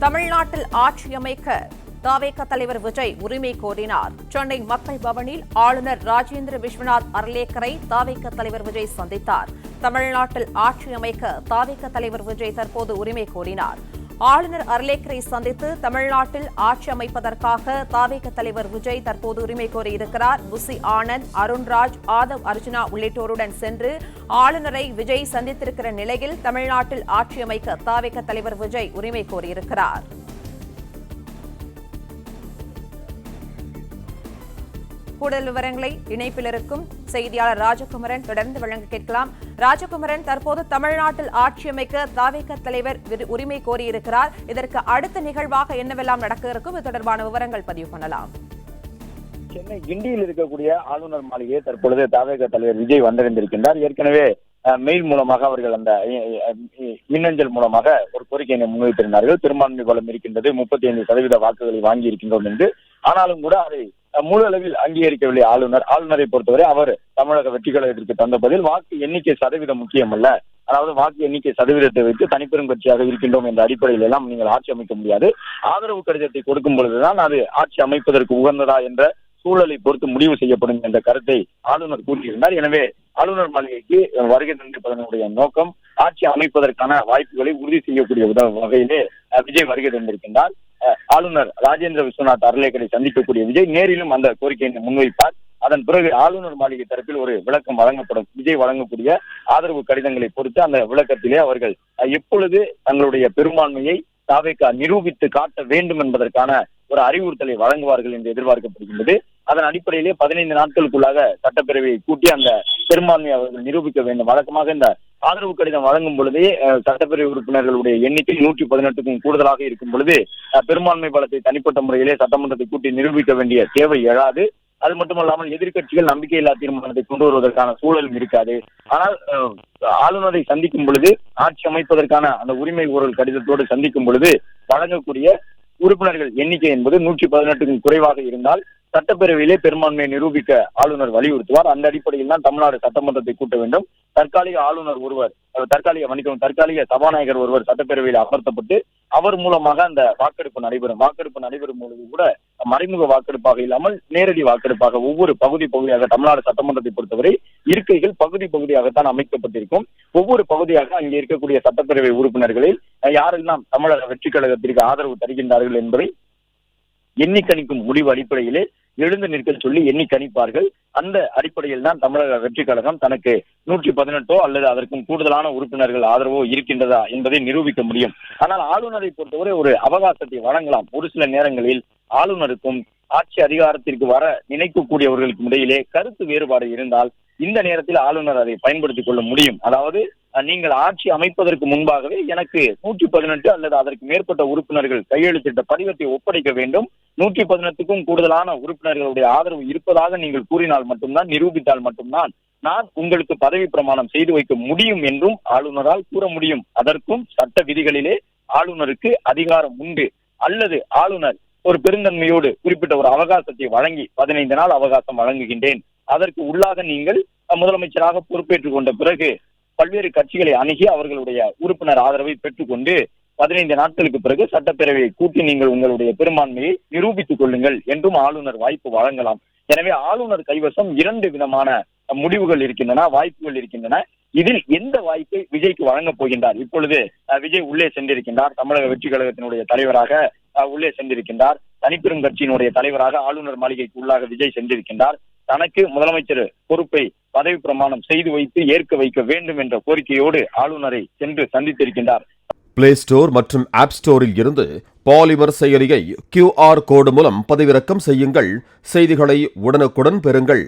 தமிழ்நாட்டில் ஆட்சி அமைக்க தவேக தலைவர் விஜய் உரிமை கோரினார். சென்னை மக்கள் பவனில் ஆளுநர் ராஜேந்திர விஸ்வநாத் அர்லேக்கரை தவேக தலைவர் விஜய் சந்தித்தார். தமிழ்நாட்டில் ஆட்சி அமைக்க தவேக தலைவர் விஜய் தற்போது உரிமை கோரினார். ஆளுநர் அர்லேக்கரை சந்தித்து தமிழ்நாட்டில் ஆட்சி அமைப்பதற்காக தவேக தலைவர் விஜய் தற்போது உரிமை கோரியிருக்கிறார். புசி ஆனந்த், அருண்ராஜ், ஆதவ் அர்ஜுனா உள்ளிட்டோருடன் சென்று ஆளுநரை விஜய் சந்தித்திருக்கிற நிலையில் தமிழ்நாட்டில் ஆட்சி அமைக்க தவேக தலைவர் விஜய் உரிமை கோரியிருக்கிறார். கூடுதல் விவரங்களை இணைப்பில் இருக்கும் செய்தியாளர் ராஜகுமரன் தொடர்ந்து வழங்க கேட்கலாம். ராஜகுமரன், தற்போது தமிழ்நாட்டில் ஆட்சி அமைக்க தவேக தலைவர் உரிமை கோரியிருக்கிறார். இதற்கு அடுத்த நிகழ்வாக என்னவெல்லாம் நடக்க இருக்கும், இது தொடர்பான விவரங்கள் பதிவு பண்ணலாம். சென்னை கிண்டியில் இருக்கக்கூடிய ஆளுநர் மாளிகையை தற்பொழுது தவேக தலைவர் விஜய் வந்தடைந்திருக்கின்றார். ஏற்கனவே மெயில் மூலமாக அவர்கள் அந்த மின்னஞ்சல் மூலமாக ஒரு கோரிக்கையினை முன்வைத்திருந்தார்கள். பெரும்பான்மை பலம் இருக்கின்றது, 35% வாக்குகளை வாங்கி இருக்கின்றோம் என்று. ஆனாலும் கூட அதை முழு அளவில் அங்கீகரிக்கவில்லை ஆளுநரை பொறுத்தவரை. அவர் தமிழக வெற்றி கழகத்திற்கு தந்த பதில் வாக்கு எண்ணிக்கை சதவீதம் முக்கியமல்ல, அதாவது வாக்கு எண்ணிக்கை சதவீதத்தை வைத்து தனிப்பெரும் கட்சியாக இருக்கின்றோம் என்ற அடிப்படையில் எல்லாம் நீங்கள் ஆட்சி அமைக்க முடியாது. ஆதரவு கடிதத்தை கொடுக்கும் பொழுதுதான் அது ஆட்சி அமைப்பதற்கு உகந்ததா என்ற சூழலை பொறுத்து முடிவு செய்யப்படும் என்ற கருத்தை ஆளுநர் கூறியிருந்தார். எனவே ஆளுநர் மாளிகைக்கு வருகை தந்திருப்பதனுடைய நோக்கம் ஆட்சி அமைப்பதற்கான வாய்ப்புகளை உறுதி செய்யக்கூடிய வகையிலே விஜய் வருகை தந்திருக்கின்றார். ஆளுநர் ராஜேந்திர விஸ்வநாத் அர்லேக்கரை சந்திக்கக்கூடிய விஜய் நேரிலும் அந்த கோரிக்கையை முன்வைப்பார். அதன் பிறகு ஆளுநர் மாளிகை தரப்பில் ஒரு விளக்கம் வழங்கப்படும். விஜய் வழங்கக்கூடிய ஆதரவு கடிதங்களை பொறுத்து அந்த விளக்கத்திலே அவர்கள் எப்பொழுது தங்களுடைய பெரும்பான்மையை தவேக நிரூபித்து காட்ட வேண்டும் என்பதற்கான ஒரு அறிவுறுத்தலை வழங்குவார்கள் என்று எதிர்பார்க்கப்படுகின்றது. அதன் அடிப்படையிலே 15 நாட்களுக்குள்ளாக சட்டப்பேரவையை கூட்டி அந்த பெரும்பான்மையை அவர்கள் நிரூபிக்க வேண்டும். வழக்கமாக இந்த ஆதரவு கடிதம் வழங்கும் பொழுதே சட்டப்பேரவை உறுப்பினர்களுடைய எண்ணிக்கை 118க்கும் கூடுதலாக இருக்கும் பொழுது பெரும்பான்மை பலத்தை தனிப்பட்ட முறையிலே சட்டமன்றத்தை கூட்டி நிரூபிக்க வேண்டிய தேவை எழாது. அது மட்டுமல்லாமல் எதிர்க்கட்சிகள் நம்பிக்கையில்லா தீர்மானத்தை கொண்டு வருவதற்கான சூழலும் இருக்காது. ஆனால் ஆளுநரை சந்திக்கும் பொழுது ஆட்சி அமைப்பதற்கான அந்த உரிமை கோரல் கடிதத்தோடு சந்திக்கும் பொழுது வழங்கக்கூடிய உறுப்பினர்கள் எண்ணிக்கை என்பது 118க்கும் குறைவாக இருந்தால் சட்டப்பேரவையிலே பெரும்பான்மையை நிரூபிக்க ஆளுநர் வலியுறுத்துவார். அந்த அடிப்படையில் தான் தமிழ்நாடு சட்டமன்றத்தை கூட்ட வேண்டும். தற்காலிக சபாநாயகர் ஒருவர் சட்டப்பேரவையில் அமர்த்தப்பட்டு அவர் மூலமாக அந்த வாக்கெடுப்பு நடைபெறும் பொழுது கூட மறைமுக வாக்கெடுப்பாக இல்லாமல் நேரடி வாக்கெடுப்பாக ஒவ்வொரு பகுதியாக தமிழ்நாடு சட்டமன்றத்தை பொறுத்தவரை இருக்கைகள் பகுதியாகத்தான் அமைக்கப்பட்டிருக்கும். ஒவ்வொரு பகுதியாக அங்கே இருக்கக்கூடிய சட்டப்பேரவை உறுப்பினர்களில் யாரெல்லாம் தமிழக வெற்றி கழகத்திற்கு ஆதரவு தருகின்றார்கள் என்பதை எண்ணி கணிக்கும் முடிவு அடிப்படையிலே எழுந்து நிற்க சொல்லி எண்ணி கணிப்பார்கள். அந்த அடிப்படையில் தான் தமிழக வெற்றி கழகம் தனக்கு 118 அல்லது அதற்கும் கூடுதலான உறுப்பினர்கள் ஆதரவோ இருக்கின்றதா என்பதை நிரூபிக்க முடியும். ஆனால் ஆளுநரை பொறுத்தவரை ஒரு அவகாசத்தை வழங்கலாம். ஒரு சில நேரங்களில் ஆளுநருக்கும் ஆட்சி அதிகாரத்திற்கு வர நினைக்கக்கூடியவர்களுக்கும் இடையிலே கருத்து வேறுபாடு இருந்தால் இந்த நேரத்தில் ஆளுநர் அதை பயன்படுத்திக் கொள்ள முடியும். அதாவது நீங்கள் ஆட்சி அமைப்பதற்கு முன்பாகவே எனக்கு 118 அல்லது அதற்கு மேற்பட்ட உறுப்பினர்கள் கையெழுத்திட்ட படிவத்தை ஒப்படைக்க வேண்டும், 118க்கும் கூடுதலான உறுப்பினர்களுடைய ஆதரவு இருப்பதாக நீங்கள் கூறினால் மட்டும்தான், நிரூபித்தால் மட்டும்தான் நான் உங்களுக்கு பதவி பிரமாணம் செய்து வைக்க முடியும் என்றும் ஆளுநரால் கூற முடியும். அதற்கும் சட்ட விதிகளிலே ஆளுநருக்கு அதிகாரம் உண்டு. அல்லது ஆளுநர் ஒரு பெருந்தன்மையோடு குறிப்பிட்ட ஒரு அவகாசத்தை வழங்கி 15 நாள் அவகாசம் வழங்குகின்றேன், அதற்கு உள்ளாக நீங்கள் முதலமைச்சராக பொறுப்பேற்றுக் கொண்ட பிறகு பல்வேறு கட்சிகளை அணுகி அவர்களுடைய உறுப்பினர் ஆதரவை பெற்றுக்கொண்டு 15 நாட்களுக்கு பிறகு சட்டப்பேரவையை கூட்டி நீங்கள் உங்களுடைய பெரும்பான்மையை நிரூபித்துக் கொள்ளுங்கள் என்றும் ஆளுநர் வாய்ப்பு வழங்கலாம். எனவே ஆளுநர் கைவசம் 2 விதமான முடிவுகள் இருக்கின்றன, வாய்ப்புகள் இருக்கின்றன. இதில் எந்த வாய்ப்பை விஜய்க்கு வழங்கப் போகின்றார்? இப்பொழுது விஜய் உள்ளே சென்றிருக்கின்றார், தமிழக வெற்றி கழகத்தினுடைய தலைவராக உள்ளே சென்றிருக்கின்றார். தனிப்பெரும் கட்சியினுடைய தலைவராக ஆளுநர் மாளிகைக்கு உள்ளாக விஜய் சென்றிருக்கின்றார். தனக்கு முதலமைச்சர் பொறுப்பை பதவி பிரமாணம் செய்து வைத்து ஏற்க வைக்க வேண்டும் என்ற கோரிக்கையோடு ஆளுநரை சென்று சந்தித்திருக்கின்றார். பிளே ஸ்டோர் மற்றும் ஆப் ஸ்டோரில் இருந்து பாலிமர் செயலியை QR கோடு மூலம் பதிவிறக்கம் செய்யுங்கள். செய்திகளை உடனுக்குடன் பெறுங்கள்.